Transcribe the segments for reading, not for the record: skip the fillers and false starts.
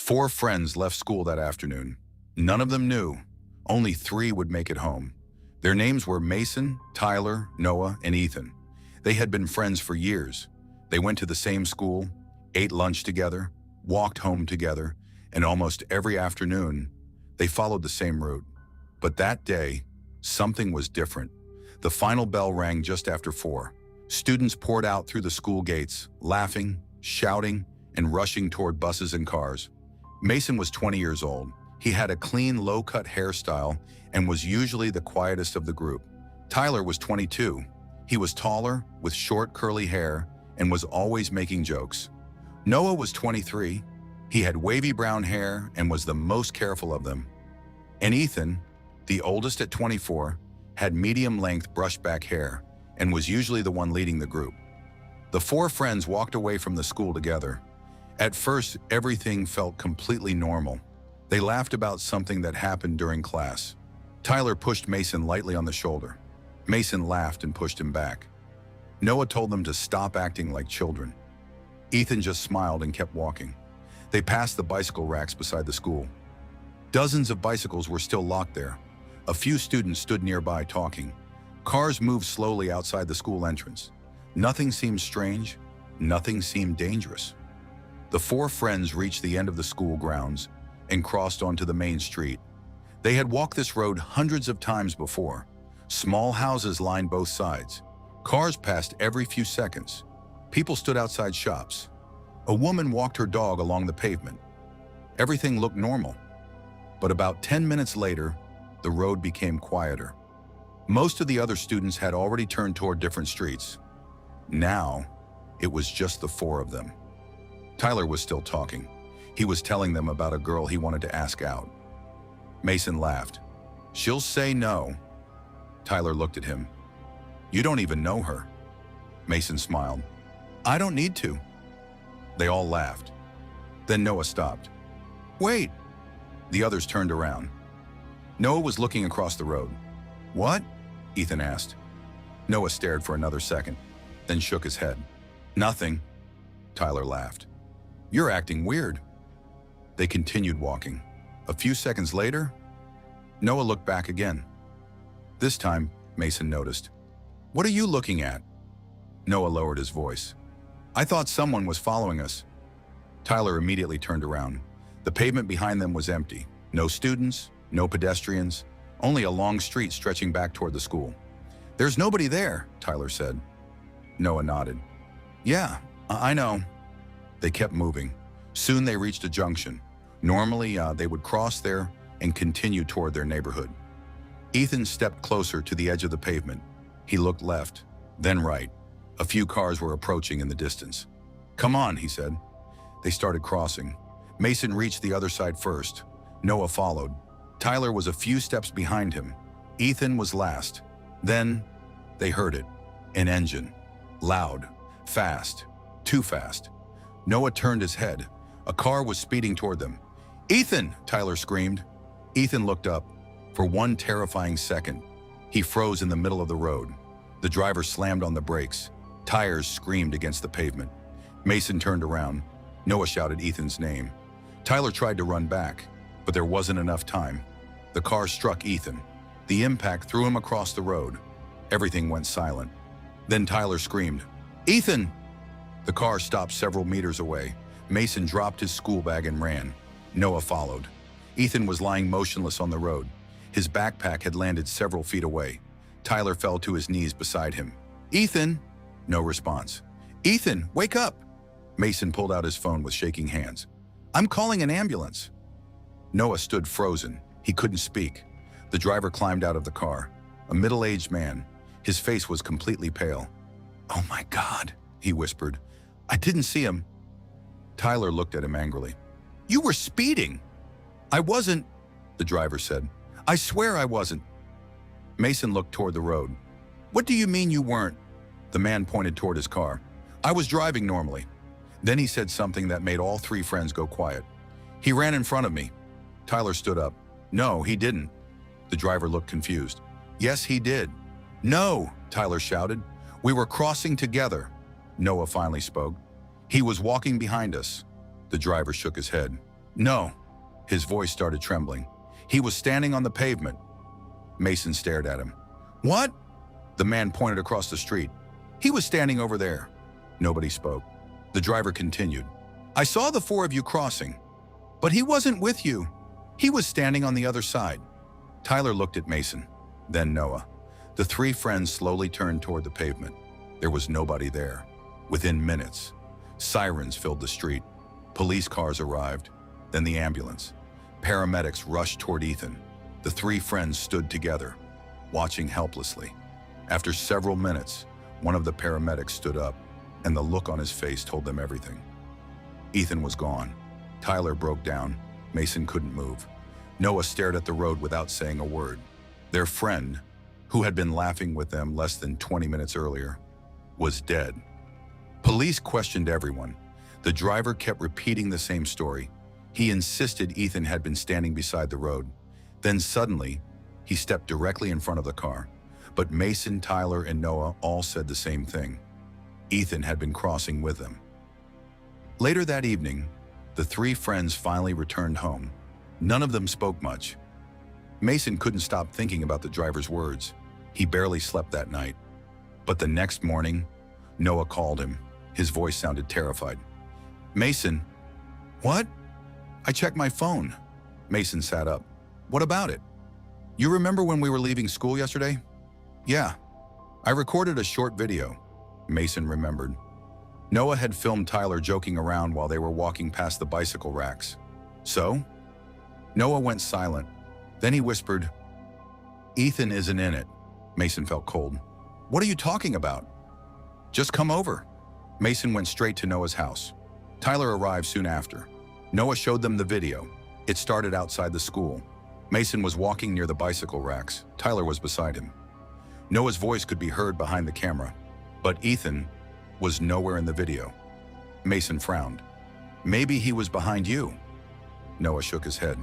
4 friends left school that afternoon. None of them knew. Only 3 would make it home. Their names were Mason, Tyler, Noah, and Ethan. They had been friends for years. They went to the same school, ate lunch together, walked home together, and almost every afternoon, they followed the same route. But that day, something was different. The final bell rang just after 4. Students poured out through the school gates, laughing, shouting, and rushing toward buses and cars. Mason was 20 years old. He had a clean, low-cut hairstyle and was usually the quietest of the group. Tyler was 22. He was taller, with short, curly hair, and was always making jokes. Noah was 23. He had wavy brown hair and was the most careful of them. And Ethan, the oldest at 24, had medium-length brush-back hair and was usually the one leading the group. The 4 friends walked away from the school together. At first, everything felt completely normal. They laughed about something that happened during class. Tyler pushed Mason lightly on the shoulder. Mason laughed and pushed him back. Noah told them to stop acting like children. Ethan just smiled and kept walking. They passed the bicycle racks beside the school. Dozens of bicycles were still locked there. A few students stood nearby talking. Cars moved slowly outside the school entrance. Nothing seemed strange. Nothing seemed dangerous. The 4 friends reached the end of the school grounds and crossed onto the main street. They had walked this road hundreds of times before. Small houses lined both sides. Cars passed every few seconds. People stood outside shops. A woman walked her dog along the pavement. Everything looked normal. But about 10 minutes later, the road became quieter. Most of the other students had already turned toward different streets. Now, it was just the 4 of them. Tyler was still talking. He was telling them about a girl he wanted to ask out. Mason laughed. "She'll say no." Tyler looked at him. "You don't even know her." Mason smiled. "I don't need to." They all laughed. Then Noah stopped. "Wait." The others turned around. Noah was looking across the road. "What?" Ethan asked. Noah stared for another second, then shook his head. "Nothing." Tyler laughed. "You're acting weird." They continued walking. A few seconds later, Noah looked back again. This time, Mason noticed. "What are you looking at?" Noah lowered his voice. "I thought someone was following us." Tyler immediately turned around. The pavement behind them was empty. No students, no pedestrians, only a long street stretching back toward the school. "There's nobody there," Tyler said. Noah nodded. "Yeah, I know." They kept moving. Soon they reached a junction. Normally, they would cross there and continue toward their neighborhood. Ethan stepped closer to the edge of the pavement. He looked left, then right. A few cars were approaching in the distance. "Come on," he said. They started crossing. Mason reached the other side first. Noah followed. Tyler was a few steps behind him. Ethan was last. Then, they heard it. An engine. Loud. Fast. Too fast. Noah turned his head. A car was speeding toward them. "Ethan!" Tyler screamed. Ethan looked up. For one terrifying second, he froze in the middle of the road. The driver slammed on the brakes. Tires screamed against the pavement. Mason turned around. Noah shouted Ethan's name. Tyler tried to run back, but there wasn't enough time. The car struck Ethan. The impact threw him across the road. Everything went silent. Then Tyler screamed, "Ethan!" The car stopped several meters away. Mason dropped his school bag and ran. Noah followed. Ethan was lying motionless on the road. His backpack had landed several feet away. Tyler fell to his knees beside him. "Ethan!" No response. "Ethan, wake up!" Mason pulled out his phone with shaking hands. "I'm calling an ambulance." Noah stood frozen. He couldn't speak. The driver climbed out of the car. A middle-aged man. His face was completely pale. "Oh my God," he whispered. "I didn't see him." Tyler looked at him angrily. "You were speeding." "I wasn't," the driver said. "I swear I wasn't." Mason looked toward the road. "What do you mean you weren't?" The man pointed toward his car. "I was driving normally." Then he said something that made all 3 friends go quiet. "He ran in front of me." Tyler stood up. "No, he didn't." The driver looked confused. "Yes, he did." "No," Tyler shouted. "We were crossing together." Noah finally spoke. "He was walking behind us." The driver shook his head. No. His voice started trembling. He was standing on the pavement. Mason stared at him. What? The man pointed across the street. He was standing over there. Nobody spoke. The driver continued. I saw the four of you crossing, but he wasn't with you. He was standing on the other side. Tyler looked at Mason, then Noah. The three friends slowly turned toward the pavement. There was nobody there. Within minutes, sirens filled the street. Police cars arrived, then the ambulance. Paramedics rushed toward Ethan. The three friends stood together, watching helplessly. After several minutes, one of the paramedics stood up, and the look on his face told them everything. Ethan was gone. Tyler broke down. Mason couldn't move. Noah stared at the road without saying a word. Their friend, who had been laughing with them less than 20 minutes earlier, was dead. Police questioned everyone. The driver kept repeating the same story. He insisted Ethan had been standing beside the road. Then suddenly, he stepped directly in front of the car. But Mason, Tyler, and Noah all said the same thing. Ethan had been crossing with them. Later that evening, the three friends finally returned home. None of them spoke much. Mason couldn't stop thinking about the driver's words. He barely slept that night. But the next morning, Noah called him. His voice sounded terrified. Mason, what? I checked my phone. Mason sat up. What about it? You remember when we were leaving school yesterday? Yeah. I recorded a short video. Mason remembered. Noah had filmed Tyler joking around while they were walking past the bicycle racks. So? Noah went silent. Then he whispered, Ethan isn't in it. Mason felt cold. What are you talking about? Just come over. Mason went straight to Noah's house. Tyler arrived soon after. Noah showed them the video. It started outside the school. Mason was walking near the bicycle racks. Tyler was beside him. Noah's voice could be heard behind the camera, but Ethan was nowhere in the video. Mason frowned. Maybe he was behind you. Noah shook his head.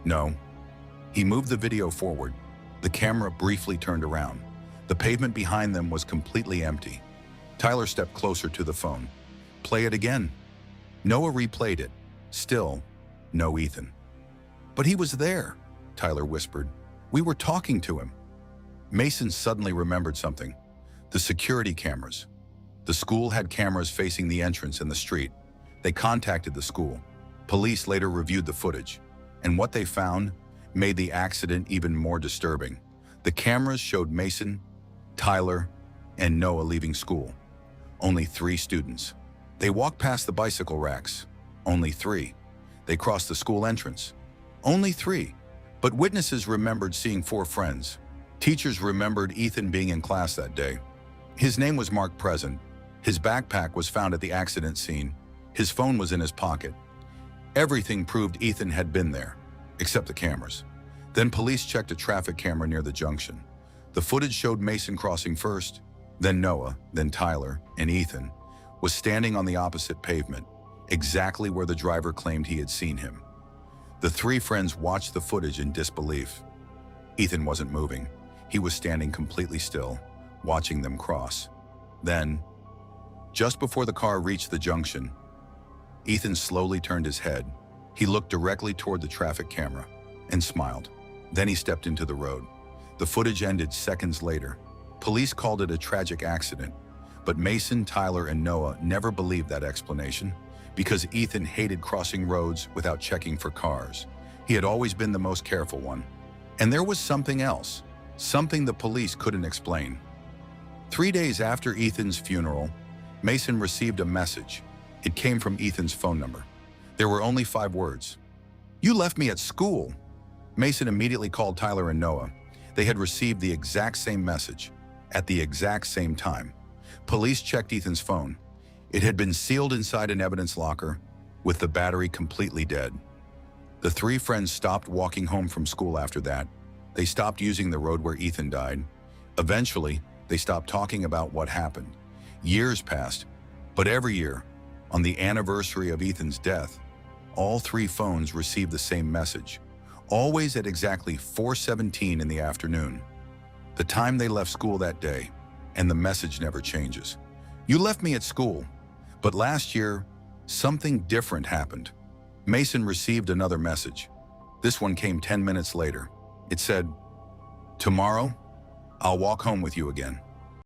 No. He moved the video forward. The camera briefly turned around. The pavement behind them was completely empty. Tyler stepped closer to the phone. Play it again. Noah replayed it. Still, no Ethan. But he was there, Tyler whispered. We were talking to him. Mason suddenly remembered something. The security cameras. The school had cameras facing the entrance and the street. They contacted the school. Police later reviewed the footage, and what they found made the accident even more disturbing. The cameras showed Mason, Tyler, and Noah leaving school. Only 3 students. They walked past the bicycle racks. Only 3. They crossed the school entrance. Only 3. But witnesses remembered seeing 4 friends. Teachers remembered Ethan being in class that day. His name was marked present. His backpack was found at the accident scene. His phone was in his pocket. Everything proved Ethan had been there, except the cameras. Then police checked a traffic camera near the junction. The footage showed Mason crossing first, then Noah, then Tyler, and Ethan was standing on the opposite pavement, exactly where the driver claimed he had seen him. The 3 friends watched the footage in disbelief. Ethan wasn't moving. He was standing completely still, watching them cross. Then, just before the car reached the junction, Ethan slowly turned his head. He looked directly toward the traffic camera and smiled. Then he stepped into the road. The footage ended seconds later. Police called it a tragic accident, but Mason, Tyler, and Noah never believed that explanation because Ethan hated crossing roads without checking for cars. He had always been the most careful one. And there was something else, something the police couldn't explain. 3 days after Ethan's funeral, Mason received a message. It came from Ethan's phone number. There were only 5 words. You left me at school. Mason immediately called Tyler and Noah. They had received the exact same message at the exact same time. Police checked Ethan's phone. It had been sealed inside an evidence locker with the battery completely dead. The 3 friends stopped walking home from school after that. They stopped using the road where Ethan died. Eventually, they stopped talking about what happened. Years passed, but every year, on the anniversary of Ethan's death, all 3 phones received the same message, always at exactly 4:17 in the afternoon, the time they left school that day, and the message never changes. You left me at school, but last year, something different happened. Mason received another message. This one came 10 minutes later. It said, "Tomorrow, I'll walk home with you again."